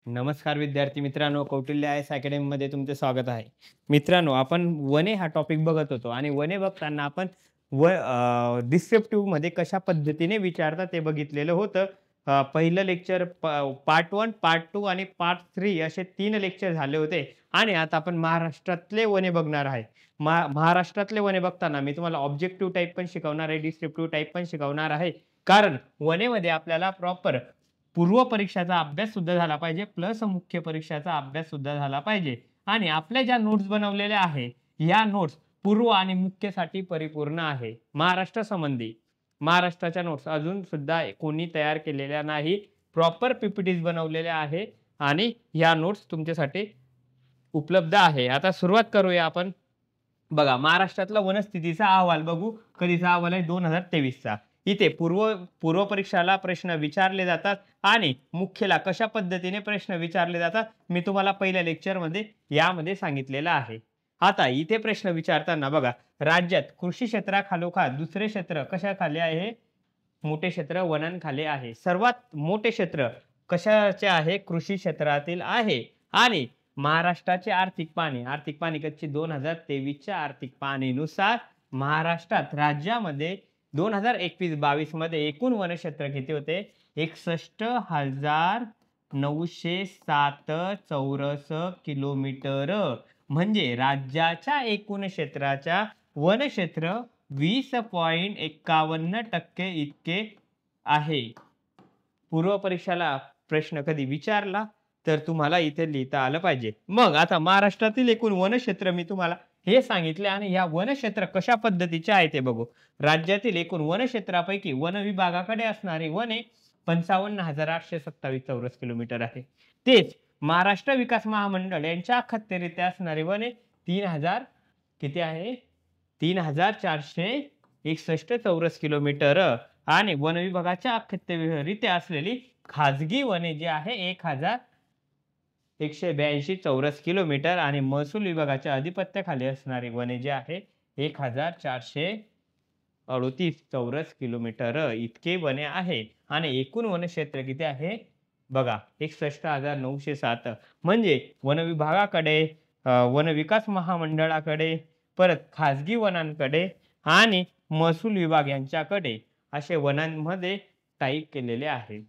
नमस्कार विद्यार्थी मित्रांनो, कौटिल्य आय एस अकॅडमीमध्ये तुमचे स्वागत आहे. मित्रांनो, आपण वने हा टॉपिक बघत होतो आणि वने बघताना आपण डिस्क्रिप्टिव्हमध्ये कशा पद्धतीने विचारतात ते बघितलेलं होतं. पहिलं लेक्चर पार्ट 1, पार्ट 2 आणि पार्ट 3 असे 3 लेक्चर झाले होते आणि आता आपण महाराष्ट्रातले वने बघणार आहे. महाराष्ट्रातले वने बघताना मी तुम्हाला ऑब्जेक्टिव्ह टाइप पण शिकवणार आहे, डिस्क्रिप्टिव्ह टाइप पण शिकवणार आहे. कारण वनेमध्ये आपल्याला प्रॉपर पूर्व परीक्षाचा अभ्यास सुद्धा झाला पाहिजे, प्लस मुख्य परीक्षाचा अभ्यास सुद्धा झाला पाहिजे. आणि आपल्या ज्या नोट्स बनवलेल्या आहे, या नोट्स पूर्व आणि मुख्यसाठी परिपूर्ण आहे. महाराष्ट्र संबंधी महाराष्ट्राच्या नोट्स अजून सुद्धा कोणी तयार केलेल्या नाही. प्रॉपर पीपीटीज बनवलेल्या आहे आणि या नोट्स तुमच्यासाठी उपलब्ध आहे. आता सुरुवात करूया आपण. बघा, महाराष्ट्रातला वनस्थितीचा अहवाल बघू. कधीचा अहवाल आहे? 2023चा. इथे पूर्व परीक्षाला प्रश्न विचारले जातात आणि मुख्यला कशा पद्धतीने प्रश्न विचारले जातात मी तुम्हाला पहिल्या लेक्चरमध्ये यामध्ये सांगितलेलं आहे. आता इथे प्रश्न विचारताना बघा, राज्यात कृषी क्षेत्राखालोखाल दुसरे क्षेत्र कशाखाली आहे? मोठे क्षेत्र वनांखाली आहे. सर्वात मोठे क्षेत्र कशाचे आहे? कृषी क्षेत्रातील आहे. आणि महाराष्ट्राचे आर्थिक पाहणी कच्ची 2023च्या आर्थिक पाहणीनुसार महाराष्ट्रात राज्यामध्ये 2021-22 मध्ये एकूण वनक्षेत्र किती होते? 61,907 चौरस किलोमीटर. म्हणजे राज्याच्या एकूण क्षेत्राच्या वनक्षेत्र 20.51% इतके आहे. पूर्व परीक्षाला प्रश्न कधी विचारला तर तुम्हाला इथे लिहिता आलं पाहिजे. मग आता महाराष्ट्रातील एकूण वनक्षेत्र मी तुम्हाला हे सांगितले आणि या वनक्षेत्र कशा पद्धतीचे आहे ते बघू. राज्यातील एकूण वनक्षेत्रापैकी वन विभागाकडे असणारी वने 55,827 चौरस किलोमीटर आहे. तेच महाराष्ट्र विकास महामंडळ यांच्या अखत्यारीत्या असणारी वने 3,000 किती आहे? 3,461 चौरस किलोमीटर. आणि वन विभागाच्या अखत्यारीत्या असलेली खाजगी वने जी आहे 1,182 चौरस किलोमीटर आणि महसूल विभागाच्या अधिपत्याखाली असणारी वने जी आहे 1,438 चौरस किलोमीटर इतके वने आहे. आणि एकूण वनक्षेत्र किती आहे? बघा, 61,907. म्हणजे वन विभागाकडे, वन विकास महामंडळाकडे, परत खाजगी वनांकडे आणि महसूल विभाग यांच्याकडे असे वनांमध्ये टाईप केलेले आहे.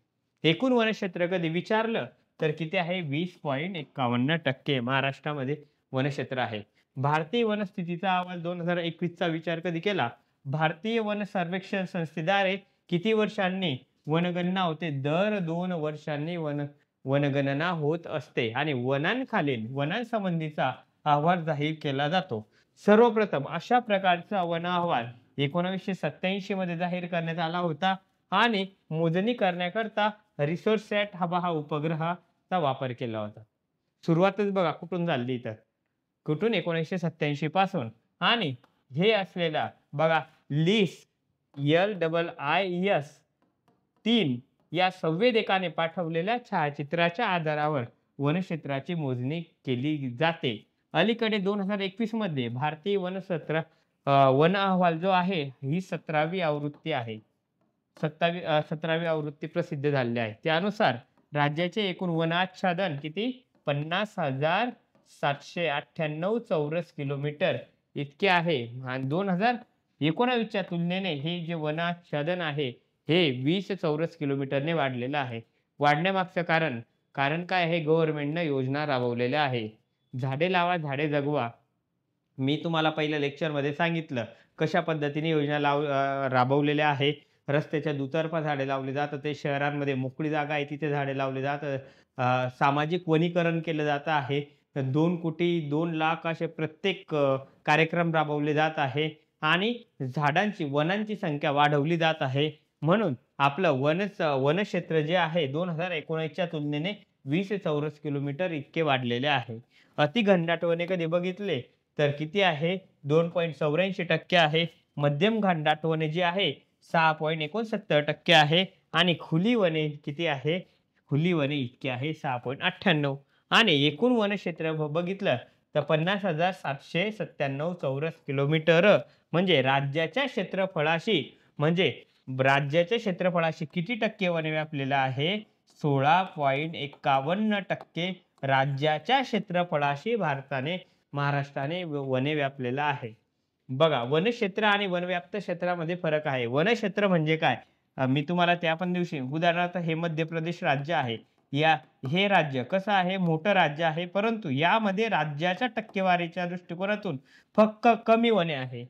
एकूण वनक्षेत्र कधी विचारलं तर किती आहे? 20.51% महाराष्ट्रामध्ये वनक्षेत्र आहे. भारतीय वनस्थितीचा अहवाल 2021चा विचार कधी केला? भारतीय वन सर्वेक्षण संस्थेद्वारे किती वर्षांनी वनगणना होते? दर 2 वर्षांनी वनगणना होत असते आणि वनांसंबंधीचा अहवाल जाहीर केला जातो. सर्वप्रथम अशा प्रकारचा वन अहवाल 1987 मध्ये जाहीर करण्यात आला होता आणि मोजणी करण्याकरता रिसोर्ससॅट हा उपग्रहाचा वापर केला होता. सुरुवातच बघा कुठून झाली तर कुठून? 1987 पासून. आणि हे असलेला बघा लिस LIIS 3 या संवेदकाने पाठवलेल्या छायाचित्राच्या आधारावर वनक्षेत्राची मोजणी केली जाते. अलीकडे 2021 मध्ये भारतीय वन अहवाल जो आहे ही 17वी आवृत्ती आहे. 17वी आवृत्ती प्रसिद्ध झालेली आहे. त्यानुसार राज्याचे एकूण वनाच्छादन किती? 50,798 चौरस किलोमीटर इतके आहे. आणि 2019च्या तुलनेने हे जे वनाच्छादन आहे हे 20 चौरस किलोमीटरने वाढलेलं आहे. वाढण्यामागचं कारण काय आहे? गव्हर्नमेंटनं योजना राबवलेल्या आहे. झाडे लावा, झाडे जगवा. मी तुम्हाला पहिल्या लेक्चरमध्ये सांगितलं कशा पद्धतीने योजना राबवलेल्या आहे. रस्त्याच्या दुतर्फा झाडे लावली जातात. ते शहरांमध्ये मोकळी जागा आहे तिथे झाडे लावली जातात. सामाजिक वनीकरण केलं जात आहे. 2 कोटी 2 लाख असे प्रत्येक कार्यक्रम राबवले जात आहे आणि वनांची संख्या वाढवली जात आहे. म्हणून आपलं वनक्षेत्र जे आहे 2019च्या तुलनेने 20 चौरस किलोमीटर इतके वाढलेले आहे. अतिघनदाट वने कधी बघितले तर किती आहे? 2.84% आहे. मध्यम घनदाट वने जी आहे 6.69% आहे. आणि खुली वने किती आहे? खुली वने इतकी आहे 6.98. आणि एकूण वनक्षेत्र बघितलं तर 50,797 चौरस किलोमीटर. म्हणजे राज्याच्या क्षेत्रफळाशी किती टक्के वने व्यापलेलं आहे? 16.51% राज्याच्या क्षेत्रफळाशी महाराष्ट्राने वने व्यापलेलं आहे. बघा, वनक्षेत्र आणि वनव्याप्त क्षेत्रामध्ये फरक आहे. वनक्षेत्र म्हणजे काय? मी तुम्हाला त्या पण दिवशी उदाहरणार्थ हे मध्य प्रदेश राज्य आहे. हे राज्य कसं आहे? मोठं राज्य आहे, परंतु यामध्ये राज्याच्या टक्केवारीच्या दृष्टिकोनातून फक्त कमी वने आहे.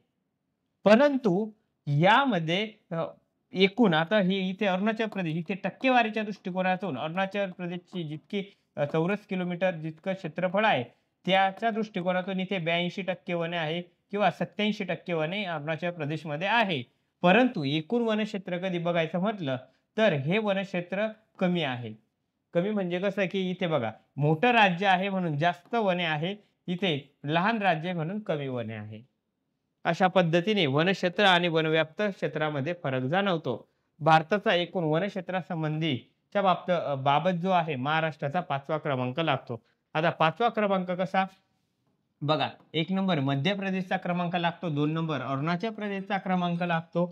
परंतु यामध्ये एकूण आता हे इथे अरुणाचल प्रदेश इथे टक्केवारीच्या दृष्टिकोनातून अरुणाचल प्रदेशची जितकी चौरस किलोमीटर जितकं क्षेत्रफळ आहे, त्याच्या दृष्टिकोनातून इथे 82% वने आहे किंवा 87% वने अरुणाचल प्रदेशमध्ये आहे. परंतु एकूण वनक्षेत्र कधी बघायचं म्हटलं तर हे वनक्षेत्र कमी आहे. कमी म्हणजे कसं की इथे बघा, मोठं राज्य आहे म्हणून जास्त वने आहे, इथे लहान राज्य आहे म्हणून कमी वने आहे. अशा पद्धतीने वनक्षेत्र आणि वनव्याप्त क्षेत्रामध्ये फरक जाणवतो. भारताचा एकूण वनक्षेत्रासंबंधीच्या बाबत जो आहे महाराष्ट्राचा 5वा क्रमांक लागतो. आता 5वा क्रमांक कसा? बघा, 1 नंबर मध्य प्रदेशचा क्रमांक लागतो, 2 नंबर अरुणाचल प्रदेशचा क्रमांक लागतो,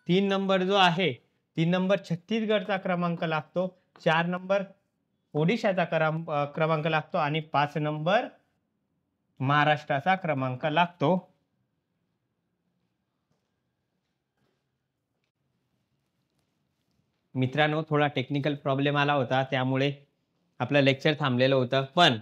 3 नंबर जो आहे 3 नंबर छत्तीसगडचा क्रमांक लागतो, 4 नंबर ओडिशाचा क्रमांक लागतो आणि 5 नंबर महाराष्ट्राचा क्रमांक लागतो. मित्रांनो, थोडा टेक्निकल प्रॉब्लेम आला होता, त्यामुळे आपलं लेक्चर थांबलेलं होतं. पण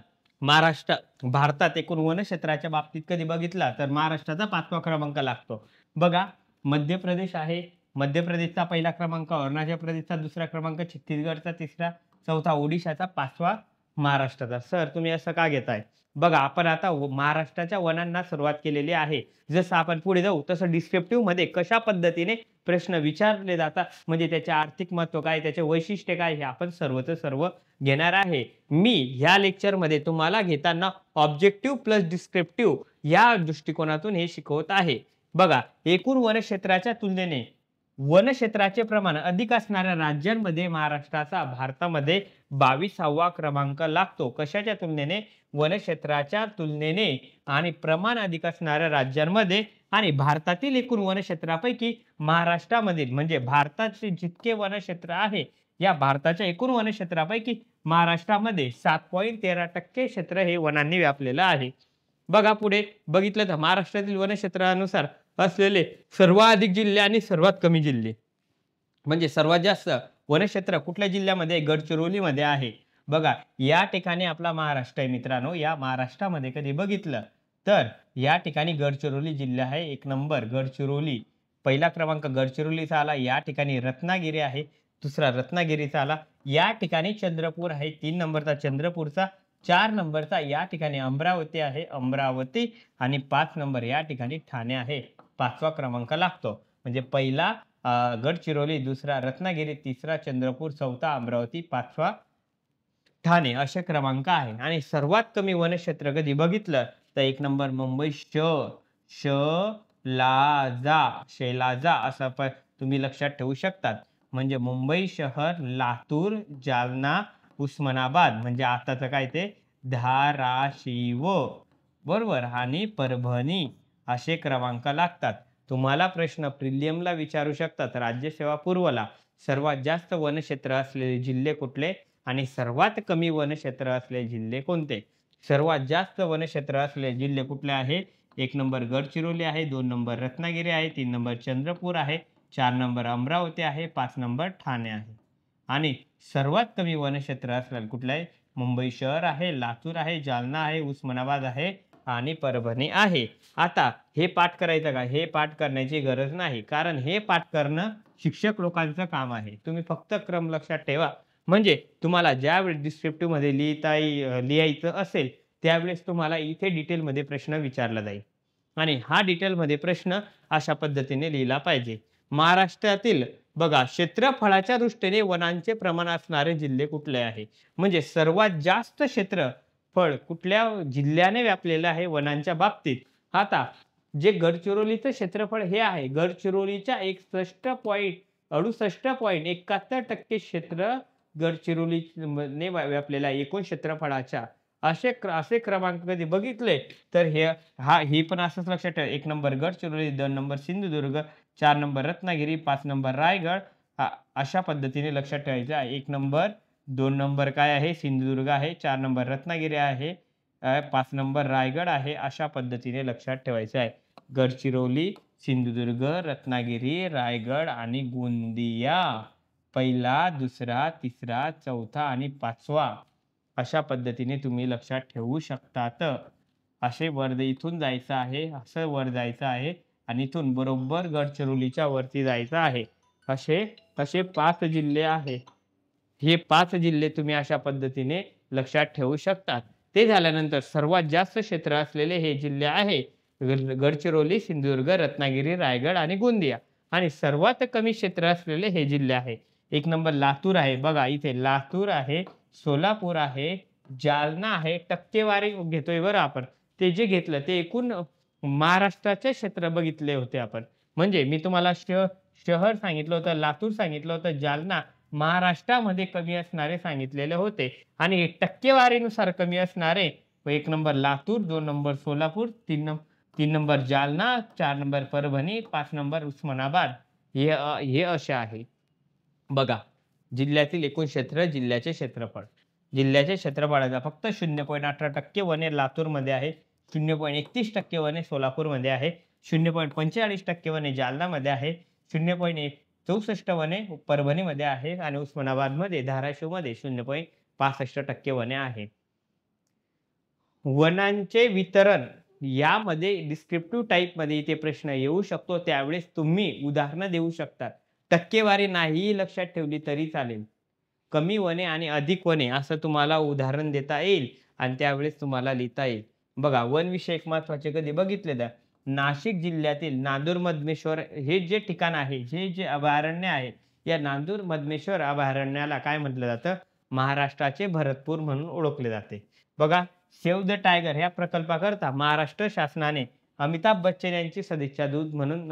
भारतात एकूण वनक्षेत्राच्या बाबतीत कधी बघितला तर महाराष्ट्राचा 5वा क्रमांक लागतो. बघा, मध्य प्रदेश आहे, मध्य प्रदेशचा पहिला क्रमांक, अरुणाचल प्रदेशचा दुसरा क्रमांक, छत्तीसगडचा तिसरा, चौथा ओडिशाचा, 5वा महाराष्ट्राचा. सर तुम्ही असं का घेताय? बघा, आपण आता महाराष्ट्राच्या वनांना सुरुवात केलेली आहे. जसं आपण पुढे जाऊ तसं डिस्क्रिप्टिव्ह मध्ये कशा पद्धतीने प्रश्न विचारले जातात, म्हणजे त्याचे आर्थिक महत्त्व काय, त्याचे वैशिष्ट्य काय, हे आपण सर्वच सर्व घेणार आहे. मी ह्या लेक्चरमध्ये तुम्हाला घेताना ऑब्जेक्टिव्ह प्लस डिस्क्रिप्टिव्ह या दृष्टिकोनातून हे शिकवत आहे. बघा, एकूण वनक्षेत्राच्या तुलनेने वनक्षेत्राचे प्रमाण अधिक असणाऱ्या राज्यांमध्ये महाराष्ट्राचा भारतामध्ये 22वा क्रमांक लागतो. कशाच्या तुलनेने? वनक्षेत्राच्या तुलनेने आणि प्रमाण अधिक असणाऱ्या राज्यांमध्ये. आणि भारतातील एकूण वनक्षेत्रापैकी महाराष्ट्रामधील म्हणजे भारताचे जितके वनक्षेत्र आहे, या भारताच्या एकूण वनक्षेत्रापैकी महाराष्ट्रामध्ये 7.13% क्षेत्र हे वनांनी व्यापलेलं आहे. बघा, पुढे बघितलं तर महाराष्ट्रातील वनक्षेत्रानुसार असलेले सर्वाधिक जिल्हे आणि सर्वात कमी जिल्हे, म्हणजे सर्वात जास्त वनक्षेत्र कुठल्या जिल्ह्यामध्ये? गडचिरोलीमध्ये आहे. बघा, या ठिकाणी आपला महाराष्ट्र आहे मित्रांनो. या महाराष्ट्रामध्ये कधी बघितलं तर या ठिकाणी गडचिरोली जिल्हा आहे, 1 नंबर गडचिरोली. पहिला क्रमांक गडचिरोलीचा आला. या ठिकाणी रत्नागिरी आहे, दुसरा रत्नागिरीचा आला. या ठिकाणी चंद्रपूर आहे, 3 नंबरचा चंद्रपूरचा. 4 नंबरचा या ठिकाणी अमरावती आहे, अमरावती. आणि 5 नंबर या ठिकाणी ठाणे आहे. 5वा क्रमांक लागतो. म्हणजे पहिला गडचिरोली, दुसरा रत्नागिरी, तिसरा चंद्रपूर, चौथा अमरावती, 5वा ठाणे असे क्रमांक आहे. आणि सर्वात कमी वनक्षेत्र कधी बघितलं तर 1 नंबर मुंबई शैलाजा असं तुम्ही लक्षात ठेवू शकतात. म्हणजे मुंबई शहर, लातूर, जालना, उस्मानाबाद म्हणजे आताचं काय ते धाराशिव, बरोबर, आणि परभणी असे क्रमांक लागतात. तुम्हाला प्रश्न प्रिलियमला विचारू शकतात. राज्यसेवा पूर्वला सर्वात जास्त वनक्षेत्र असलेले जिल्हे कुठले आणि सर्वात कमी वनक्षेत्र असलेले जिल्हे कोणते? सर्वात जास्त वनक्षेत्र असलेले जिल्हे कुठले आहे? 1 नंबर गडचिरोली आहे, 2 नंबर रत्नागिरी आहे, 3 नंबर चंद्रपूर आहे, 4 नंबर अमरावती आहे, 5 नंबर ठाणे आहे. आणि सर्वात कमी वनक्षेत्र असलेले कुठले आहे? मुंबई शहर आहे, लातूर आहे, जालना आहे, उस्मानाबाद आहे आणि परभणी आहे. आता हे पाठ करायचं का? हे पाठ करण्याची गरज नाही, कारण हे पाठ करणं शिक्षक लोकांचं काम आहे. तुम्ही फक्त क्रम लक्षात ठेवा, म्हणजे तुम्हाला ज्यावेळेस डिस्क्रिप्टिव्ह मध्ये लिहायचं असेल त्यावेळेस तुम्हाला इथे डिटेलमध्ये प्रश्न विचारला जाईल आणि हा डिटेलमध्ये प्रश्न अशा पद्धतीने लिहिला पाहिजे. महाराष्ट्रातील बघा, क्षेत्रफळाच्या दृष्टीने वनांचे प्रमाण असणारे जिल्हे कुठले आहे? म्हणजे सर्वात जास्त क्षेत्रफळ कुठल्या जिल्ह्याने व्यापलेलं आहे वनांच्या बाबतीत? आता जे गडचिरोलीचं क्षेत्रफळ हे आहे, गडचिरोलीच्या 68.71% क्षेत्र गडचिरोलीने व्यापलेला एकूण क्षेत्रफळाच्या. असे क्रमांक कधी बघितले तर ही पण असंच लक्षात ठेवा. 1 number Gadchiroli, 2 number Sindhudurg, 4 number Ratnagiri, 5 number Raigad. अशा पद्धतीने लक्षात ठेवायचं आहे. 1 नंबर 2 नंबर काय आहे? सिंधुदुर्ग आहे. 4 नंबर रत्नागिरी आहे. 5 नंबर रायगड आहे. अशा पद्धतीने लक्षात ठेवायचं आहे. गडचिरोली, सिंधुदुर्ग, रत्नागिरी, रायगड आणि गोंदिया. पहिला, दुसरा, तिसरा, चौथा आणि 5वा अशा पद्धतीने तुम्ही लक्षात ठेवू शकतात. असे वर इथून जायचं आहे, असं वर जायचं आहे आणि इथून बरोबर गडचिरोलीच्या वरती जायचं आहे. असे असे 5 जिल्हे आहेत. हे 5 जिल्हे तुम्ही अशा पद्धतीने लक्षात ठेवू शकतात. ते झाल्यानंतर सर्वात जास्त क्षेत्र असलेले हे जिल्हे आहे गडचिरोली, सिंधुदुर्ग, रत्नागिरी, रायगड आणि गोंदिया आणि सर्वात कमी क्षेत्र असलेले हे जिल्हे आहे. 1 नंबर लातूर आहे. बघा इथे लातूर आहे, सोलापूर आहे, जालना आहे. टक्केवारी घेतोय बरं आपण. ते जे घेतलं ते एकूण महाराष्ट्राचे क्षेत्र बघितले होते आपण. म्हणजे मी तुम्हाला शहर सांगितलं होतं, लातूर सांगितलं होतं, जालना महाराष्ट्रामध्ये कमी असणारे सांगितलेले होते आणि टक्केवारीनुसार कमी असणारे 1 number Latur, 2 number Solapur, 3 number Jalna, 4 number Parbhani, 5 number Osmanabad हे असे आहे. बघा, जिल्ह्यातील एकूण क्षेत्र, जिल्ह्याचे क्षेत्रफळ. जिल्ह्याच्या क्षेत्रफळाचा फक्त 0.18% वने लातूरमध्ये आहे, 0.31% वने सोलापूरमध्ये आहे, 0.45% वने जालनामध्ये आहे, 0.64 वने परभणीमध्ये आहे आणि उस्मानाबादमध्ये, धाराशिवमध्ये 0.65% वने आहे. वनांचे वितरण यामध्ये डिस्क्रिप्टिव्ह टाइपमध्ये इथे प्रश्न येऊ शकतो. त्यावेळेस तुम्ही उदाहरणं देऊ शकता. टक्केवारी नाही लक्षात ठेवली तरी चालेल. कमी वने आणि अधिक वने असं तुम्हाला उदाहरण देता येईल आणि त्यावेळेस तुम्हाला लिहिता येईल. बघा वनविषयक महत्त्वाचे कधी बघितले तर नाशिक जिल्ह्यातील नांदूर-मधमेश्वर हे जे ठिकाण आहे, हे जे अभयारण्य आहे, या नांदूर-मधमेश्वर अभयारण्याला काय म्हटलं जातं? महाराष्ट्राचे भरतपूर म्हणून ओळखले जाते. बघा सेव्ह द टायगर या प्रकल्पाकरता महाराष्ट्र शासनाने अमिताभ बच्चन यांची सदिच्छा दूत म्हणून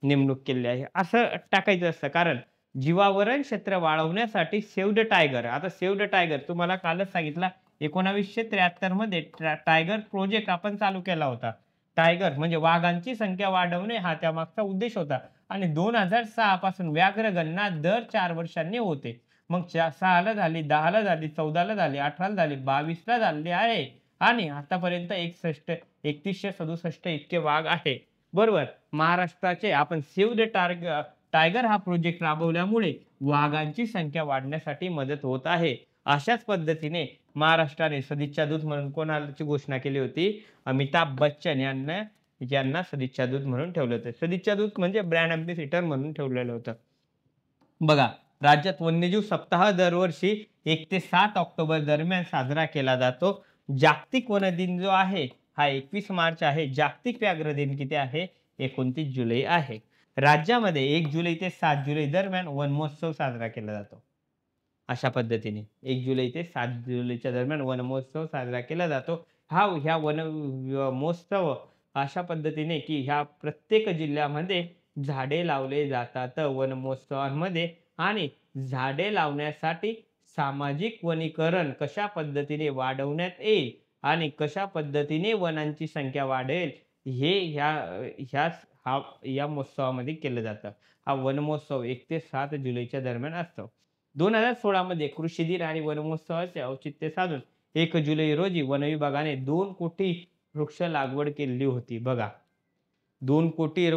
नेमणूक केलेली आहे. असं टाकायचं असतं कारण जीवावरण क्षेत्र वाढवण्यासाठी सेव्ह द टायगर. आता सेव्ह द टायगर तुम्हाला कालच सांगितला 1973 मध्ये टायगर प्रोजेक्ट आपण चालू केला होता. टायगर म्हणजे वाघांची संख्या वाढवणे हा त्यामागचा उद्देश होता आणि 2006 पासून व्याघ्र गणना दर 4 वर्षांनी होते. मग 6 ला झाली, 10 ला झाली, 14 ला झाली, 18 ला झाली, 22 ला झाली आहे आणि आतापर्यंत 3167 इतके वाघ आहे. बरोबर. महाराष्ट्राचे आपण सेव्ह द टायगर हा प्रोजेक्ट राबवल्यामुळे वाघांची संख्या वाढण्यासाठी मदत होत आहे. अशाच पद्धतीने महाराष्ट्राने सदिच्छा दूत म्हणून कोणाची घोषणा केली होती? अमिताभ बच्चन यांना सदिच्छा दूत म्हणून ठेवलं होतं. सदिच्छा दूत म्हणजे ब्रँड अँबॅसेडर म्हणून ठेवलेलं होतं. बघा, राज्यात वन्यजीव सप्ताह दरवर्षी 1 ते 7 ऑक्टोबर दरम्यान साजरा केला जातो. जागतिक वन दिन जो आहे हा 21 मार्च आहे. जागतिक व्याघ्र दिन किती आहे? 29 जुलै आहे. राज्यामध्ये 1 जुलै ते 7 जुलै दरम्यान वन महोत्सव साजरा केला जातो. अशा पद्धतीने 1 जुलै ते 7 जुलैच्या दरम्यान वन महोत्सव साजरा केला जातो. ह्या महोत्सव अशा पद्धतीने की ह्या प्रत्येक जिल्ह्यामध्ये झाडे लावले जातात वन महोत्सवांमध्ये आणि झाडे लावण्यासाठी सामाजिक वनीकरण कशा पद्धतीने वाढवण्यात येईल आणि कशा पद्धतीने वनांची संख्या वाढेल हे ह्या हा या महोत्सवामध्ये केलं जातं. हा वन महोत्सव 1 ते 7 जुलैच्या दरम्यान असतो. 2016 मध्ये कृषी दिन आणि वन महोत्सवाचे औचित्य साधून 1 जुलै रोजी वन विभागाने 2 कोटी वृक्ष लागवड केलेली होती. बघा 2 कोटी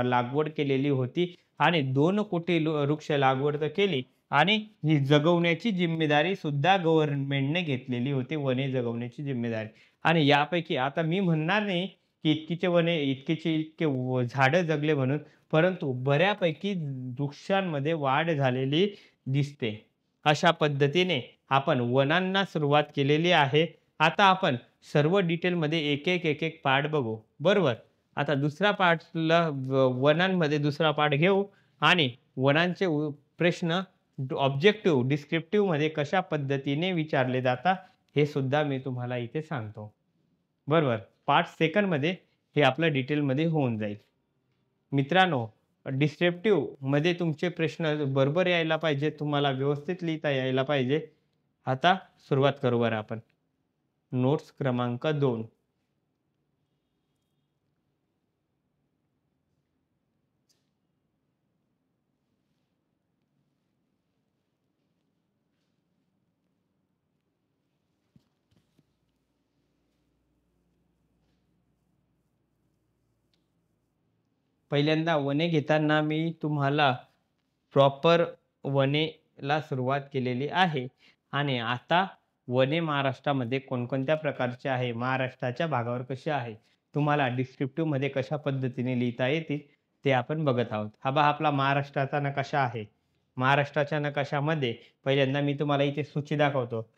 लागवड केलेली होती आणि 2 कोटी वृक्ष लागवड तर केली आणि ही जगवण्याची जिम्मेदारी सुद्धा गव्हर्नमेंटने घेतलेली होती. वने जगवण्याची जिम्मेदारी आणि यापैकी आता मी म्हणणार नाही की इतके झाडं जगले म्हणून, परंतु बऱ्यापैकी वृक्षांमध्ये वाढ झालेली दिसते. अशा पद्धतीने आपण वनांना सुरुवात केलेली आहे. आता आपण सर्व डिटेलमध्ये एक पार्ट बघू. बरोबर. आता दुसरा पार्टला वनांमध्ये दुसरा पार्ट घेऊ आणि वनांचे प्रश्न ऑब्जेक्टिव्ह, डिस्क्रिप्टिव्हमध्ये कशा पद्धतीने विचारले जातात हे सुद्धा मी तुम्हाला इथे सांगतो. बरोबर. पार्ट सेकंडमध्ये हे आपलं डिटेलमध्ये होऊन जाईल. मित्रांनो, डिस्क्रिप्टिव्हमध्ये तुमचे प्रश्न बरोबर यायला पाहिजे, तुम्हाला व्यवस्थित लिहिता यायला पाहिजे. आता सुरुवात करू बरं आपण. नोट्स क्रमांक 2. पहिल्यांदा वने घेताना मी तुम्हाला प्रॉपर वनेला सुरुवात केलेली आहे आणि आता वने महाराष्ट्रामध्ये कोणकोणत्या प्रकारचे आहे, महाराष्ट्राच्या भागावर कसे आहे, तुम्हाला डिस्क्रिप्टिव्हमध्ये कशा पद्धतीने लिहिता येतील ते आपण बघत आहोत. हा पहा आपला महाराष्ट्राचा नकाशा आहे. महाराष्ट्राच्या नकाशामध्ये पहिल्यांदा मी तुम्हाला इथे सूची दाखवतो.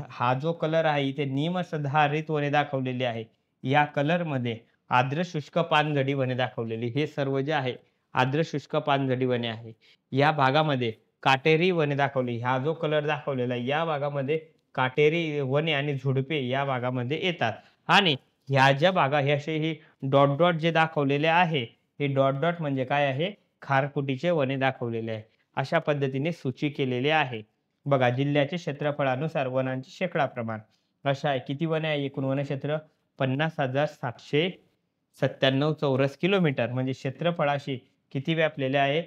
हा जो कलर आहे इथे नियमसधारित वने दाखवलेली आहे. या कलरमध्ये आर्द्र शुष्क पानझडी वने दाखवलेली. हे सर्व जे आहे आर्द्र शुष्क पानझडी वने आहे. या भागामध्ये काटेरी वने दाखवली. हा जो कलर दाखवलेला आहे या भागामध्ये काटेरी वने आणि झुडपे या भागामध्ये येतात आणि ह्या ज्या भागा हे असे हे डॉट डॉट जे दाखवलेले आहे, हे डॉट डॉट म्हणजे काय आहे? खारफुटीचे वने दाखवलेले आहे. अशा पद्धतीने सूची केलेली आहे. बघा जिल्ह्याचे क्षेत्रफळानुसार वनांचे शेकडा प्रमाण अशा आहे. किती वने आहे? एकूण वनक्षेत्र 50,797 चौरस किलोमीटर म्हणजे क्षेत्रफळाशी किती व्यापलेले आहे?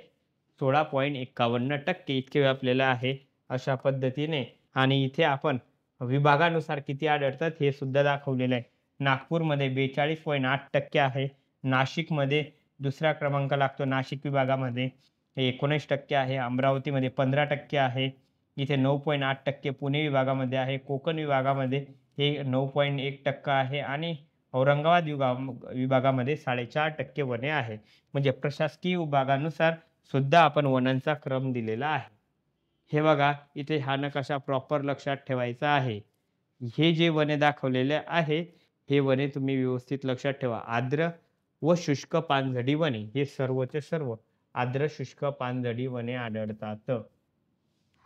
16.51% इतके व्यापलेलं आहे. अशा पद्धतीने आणि इथे आपण विभागानुसार किती आढळतात हे सुद्धा दाखवलेलं आहे. नागपूरमध्ये 42.8% आहे. नाशिकमध्ये दुसरा क्रमांक लागतो नाशिक विभागामध्ये 19% आहे. अमरावतीमध्ये 15% आहे. इथे 9.8% पुणे विभागामध्ये आहे. कोकण विभागामध्ये हे 9.1% आहे आणि औरंगाबाद विभागामध्ये 4.5% वने आहे. म्हणजे प्रशासकीय विभागानुसार सुद्धा आपण वनांचा क्रम दिलेला आहे. हे बघा इथे हा नकाशा प्रॉपर लक्षात ठेवायचा आहे. हे जे वने दाखवलेले आहे, हे वने तुम्ही व्यवस्थित लक्षात ठेवा. आर्द्र व शुष्क पानझडी वने हे सर्वचे सर्व आर्द्र शुष्क पानझडी वने आढळतात.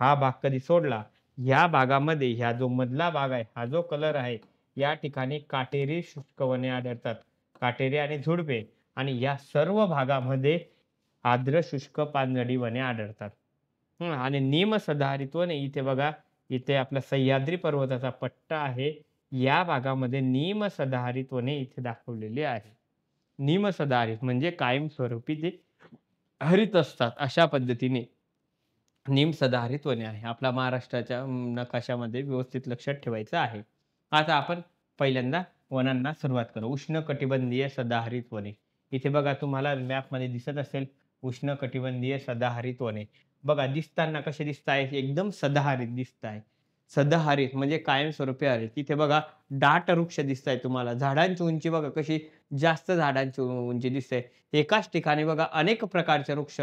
हा भाग कधी सोडला, या भागामध्ये ह्या जो मधला भाग आहे, हा जो कलर आहे, या ठिकाणी काटेरी शुष्क वने आढळतात. काटेरी आणि झुडपे आणि या सर्व भागामध्ये आर्द्र शुष्क पानझडी वने आढळतात. आणि नियमसधारित वने इथे बघा, इथे आपला सह्याद्री पर्वताचा पट्टा आहे. या भागामध्ये नियमसधारित वने इथे दाखवलेली आहे. नियमसधारित म्हणजे कायमस्वरूपी ते हरित असतात. अशा पद्धतीने नियमसधारित वने आहे. आपला महाराष्ट्राच्या नकाशामध्ये व्यवस्थित लक्षात ठेवायचं आहे. आता आपण पहिल्यांदा वनांना सुरुवात करू. उष्णकटिबंधीय सदाहरित वने. इथे बघा तुम्हाला मॅपमध्ये दिसत असेल उष्णकटिबंधीय सदाहरित वने. बघा दिसताना कसे दिसताय? एकदम सदाहरित दिसताय. सदाहरित म्हणजे कायमस्वरूपी हरित. इथे बघा दाट वृक्ष दिसताय तुम्हाला. झाडांची उंची बघा कशी जास्त झाडांची उंची दिसते. एकाच ठिकाणी बघा अनेक प्रकारचे वृक्ष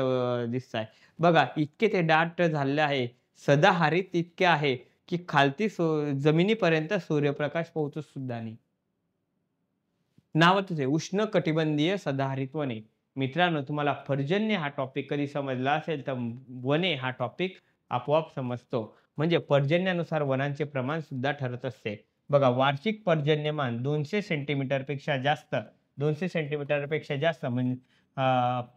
दिसताय. बघा इतके ते दाट झालेले आहे. सदाहरित इतके आहे की खालती जमिनीपर्यंत सूर्यप्रकाश पोहोचत सुद्धा नाही. नावातच आहे उष्णकटिबंधीय सदाहरित वने. मित्रांनो तुम्हाला पर्जन्य हा टॉपिक कधी समजला असेल तर वने हा टॉपिक आपोआप समजतो. म्हणजे पर्जन्यानुसार वनांचे प्रमाण सुद्धा ठरत असते. बघा वार्षिक पर्जन्यमान 200 सेंटीमीटरपेक्षा जास्त 200 सेंटीमीटरपेक्षा जास्त म्हणजे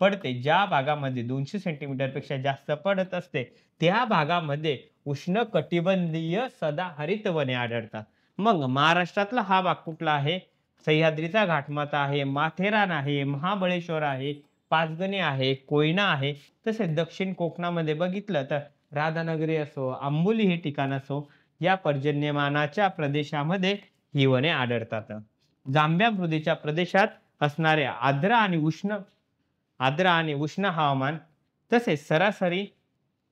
पडते. ज्या भागामध्ये 200 सेंटीमीटरपेक्षा जास्त पडत असते त्या भागामध्ये उष्णकटिबंधीय सदाहरित वने आढळतात. मग महाराष्ट्रातला हा भाग कुठला आहे? सह्याद्रीचा घाटमाथा आहे, माथेरान आहे, महाबळेश्वर आहे, पाचगणी आहे, कोयना आहे. तसेच दक्षिण कोकणामध्ये बघितलं तर राधानगरी असो, आंबोली हे ठिकाण असो, या पर्जन्यमानाच्या प्रदेशामध्ये ही वने आढळतात. जांभ्या मृदेच्या प्रदेशात असणारे आर्द्र आणि उष्ण हवामान तसेच सरासरी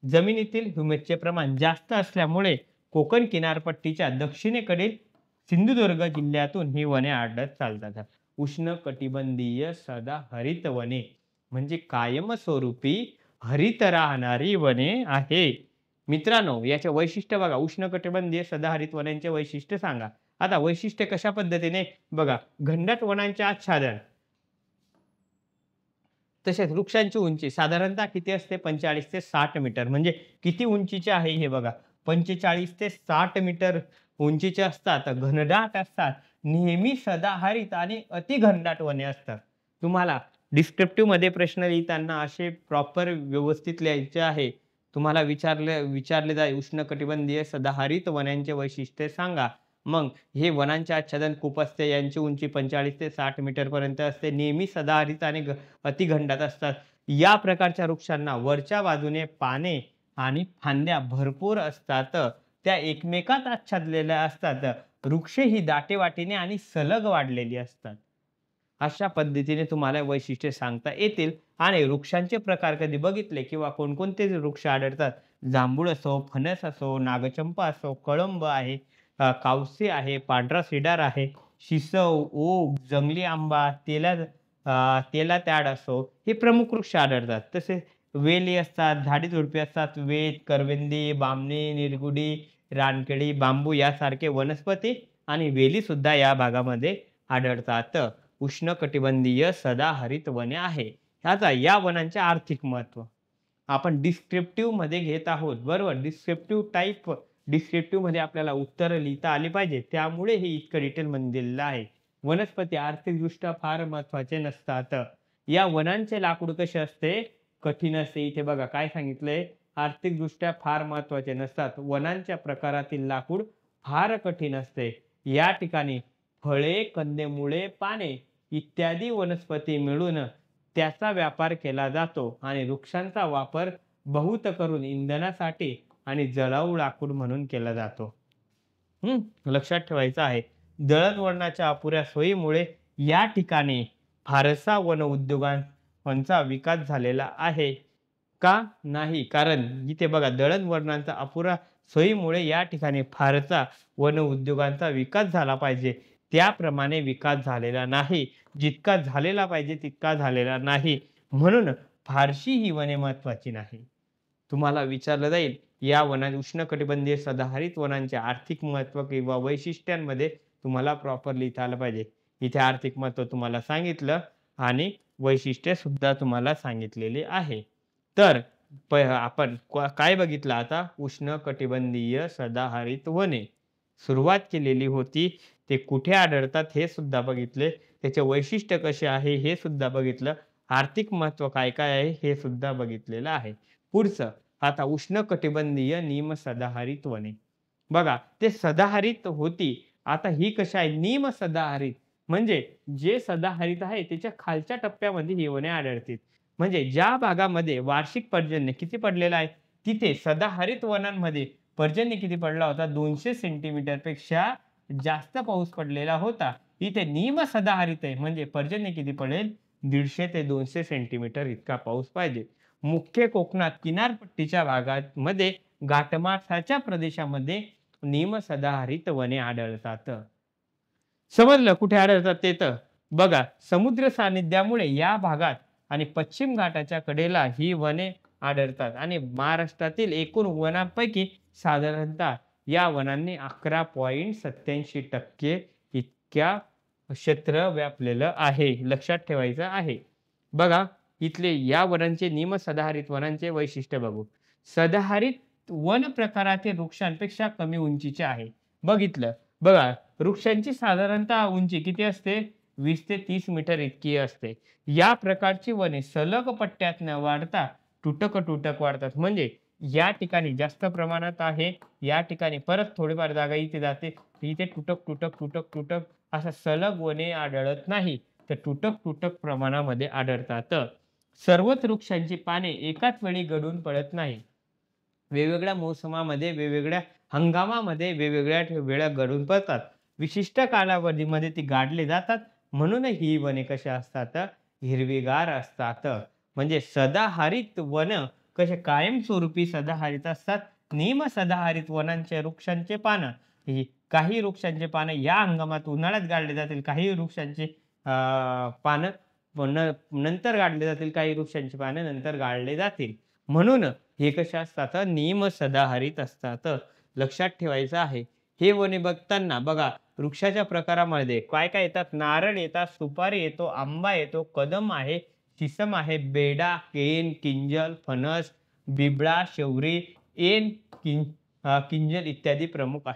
जमिनीतील ह्युमसचे प्रमाण जास्त असल्यामुळे कोकण किनारपट्टीच्या दक्षिणेकडील सिंधुदुर्ग जिल्ह्यातून ही वने आढळत चालतात. उष्णकटिबंधीय सदाहरित वने म्हणजे कायमस्वरूपी हरित राहणारी वने आहे. मित्रांनो याचे वैशिष्ट्य बघा. उष्णकटिबंधीय सदाहरित वनांचे वैशिष्ट्य सांगा. आता वैशिष्ट्य कशा पद्धतीने बघा. घनदाट वनांचे आच्छादन तसेच वृक्षांची उंची साधारणतः किती असते? 45 ते 60 मीटर. म्हणजे किती उंचीचे आहे हे बघा. 45 ते 60 मीटर उंचीचे असतात. घनदाट असतात. नेहमी सदाहरित आणि अतिघनदाट वने असतात. तुम्हाला डिस्क्रिप्टिव्ह मध्ये प्रश्न लिहिताना असे प्रॉपर व्यवस्थित लिहायचे आहे. तुम्हाला विचारले जाईल उष्णकटिबंधीय सदाहरित वनांचे वैशिष्ट्य सांगा. मग हे वनांचे आच्छादन खूप असते. यांची उंची 45 ते 60 मीटर पर्यंत असते. नेहमी सदाहरित आणि अतिघनदाट असतात. या प्रकारच्या वृक्षांना वरच्या बाजूने पाने आणि फांद्या भरपूर असतात. त्या एकमेकात आच्छादलेल्या असतात. वृक्ष ही दाटेवाटीने आणि सलग वाढलेली असतात. अशा पद्धतीने तुम्हाला वैशिष्ट्ये सांगता येतील आणि वृक्षांचे प्रकार कधी बघितले किंवा कोणकोणते वृक्ष आढळतात, जांभूळ असो, फणस असो, नागचंपा असो, कळंब आहे, कावसे आहे, पांढरा सिडार आहे, शिसव, ओक, जंगली आंबा, तेलात्याड असो, हे प्रमुख वृक्ष आढळतात. तसेच वेली असतात, झाडी-झुडपे असतात, वेत, करवंदी, बामणी, निरगुडी, रानकेळी, बांबू यासारखे वनस्पती आणि वेलीसुद्धा या भागामध्ये आढळतात. उष्णकटिबंधीय सदाहरित वने आहे. ह्याचा या वनांचे आर्थिक महत्त्व आपण डिस्क्रिप्टिव्हमध्ये घेत आहोत, बरोबर. डिस्क्रिप्टिव्हमध्ये आपल्याला उत्तरं लिहिता आली पाहिजे. त्यामुळे हे इतकं डिटेलमध्ये दिलेलं आहे. वनस्पती आर्थिकदृष्ट्या फार महत्त्वाचे नसतात. या वनांचे लाकूड कसे असते? कठीण असते. इथे बघा काय सांगितलंय? आर्थिकदृष्ट्या फार महत्त्वाचे नसतात. वनांच्या प्रकारातील लाकूड फार कठीण असते. या ठिकाणी फळे, कंदमुळे, पाने इत्यादी वनस्पती मिळून त्याचा व्यापार केला जातो आणि वृक्षांचा वापर बहुत करून इंधनासाठी आणि जळाऊ लाकूड म्हणून केला जातो. लक्षात ठेवायचं आहे. दळणवळणाच्या अपुऱ्या सोयीमुळे या ठिकाणी फारसा वन उद्योगांचा विकास झालेला आहे का? नाही. कारण इथे बघा दळणवळणाचा अपुरा सोयीमुळे या ठिकाणी फारसा वन उद्योगांचा विकास झाला पाहिजे, त्याप्रमाणे विकास झालेला नाही. जितका झालेला पाहिजे तितका झालेला नाही. म्हणून फारशी ही वने महत्त्वाची नाही. तुम्हाला विचारलं जाईल, या उष्णकटिबंधीय सदाहरित वनांचे आर्थिक महत्त्व किंवा वैशिष्ट्यांमध्ये तुम्हाला प्रॉपर लिहिता आलं पाहिजे. इथे आर्थिक महत्त्व तुम्हाला सांगितलं आणि वैशिष्ट्ये सुद्धा तुम्हाला सांगितलेली आहे. तर आपण काय बघितलं आता? उष्णकटिबंधीय सदाहरित वने सुरुवात केलेली होती. ते कुठे आढळतात हे सुद्धा बघितले. त्याचे वैशिष्ट्य कसे आहे हे सुद्धा बघितलं. आर्थिक महत्त्व काय काय आहे हे सुद्धा बघितलेलं आहे. पुढचं आता उष्णकटिबंधीय निमसदाहरित वने. बघा ते सदाहरित होती. आता ही कशी आहे? निमसदाहरित म्हणजे जे सदाहरित आहे त्याच्या खालच्या टप्प्यामध्ये ही वने आढळतील. म्हणजे ज्या भागामध्ये वार्षिक पर्जन्य किती पडलेलं आहे, तिथे सदाहरित वनांमध्ये पर्जन्य किती पडला होता? 200 सेंटीमीटर पेक्षा जास्त पाऊस पडलेला होता. इथे निमसदाहरित आहे म्हणजे पर्जन्य किती पडेल? 150 ते 200 सेंटीमीटर इतका पाऊस पाहिजे. मुख्य कोकणात किनारपट्टीच्या भागामध्ये घाटमाथाच्या प्रदेशामध्ये निमसदाहरित वने आढळतात. समजलं कुठे आढळतात ते? तर बघा समुद्र सानिध्यामुळे या भागात आणि पश्चिम घाटाच्या कडेला ही वने आढळतात आणि महाराष्ट्रातील एकूण वनांपैकी साधारणतः या वनांनी 11.87% इतक्या क्षेत्र व्यापलेलं आहे. लक्षात ठेवायचं आहे. बघा इथले या वनांचे निमसदाहरित वनांचे वैशिष्ट्य बघू. सदाहरित वन प्रकारातील वृक्षांपेक्षा कमी उंचीचे आहे. बघितलं बघा वृक्षांची साधारणतः उंची किती असते? 20 ते 30 मीटर इतकी असते. या प्रकारची वने सलग पट्ट्यात न वाढता तुटक वाढतात. म्हणजे या ठिकाणी जास्त प्रमाणात आहे, या ठिकाणी परत थोडीफार जागा इथे जाते, इथे तुटक असा सलग वने आढळत नाही, तर तुटक प्रमाणामध्ये आढळतात. सर्वच वृक्षांची पाने एकाच वेळी गळून पडत नाही. वेगवेगळ्या मोसमामध्ये, वेगवेगळ्या हंगामामध्ये, वेगवेगळ्या वेळा गळून पडतात. विशिष्ट कालावधीमध्ये ती गाडले जातात. म्हणून ही वने कशी असतात? हिरवीगार असतात. म्हणजे सदाहरित वन कसे कायमस्वरूपी सदाहरित असतात. निमसदाहरित वनांचे वृक्षांचे पानं काही वृक्षांचे पानं या हंगामात उन्हाळ्यात गाडले जातील, काही वृक्षांचे पानं नंतर गाडले जातील, काही वृक्षांची पानं नंतर गाडले जातील. म्हणून हे कसे असतात? निमसदाहरित असतात. लक्षात ठेवायचं आहे. हे वने बघताना बघा वृक्षाच्या प्रकारामध्ये काय काय येतात? नारळ येतात, सुपारी येतो, आंबा येतो, कदम आहे, शिसम आहे, बेडा, केन, किंजल, फणस, बिबळा, शौरी, ऐन, किंजल इत्यादी प्रमुख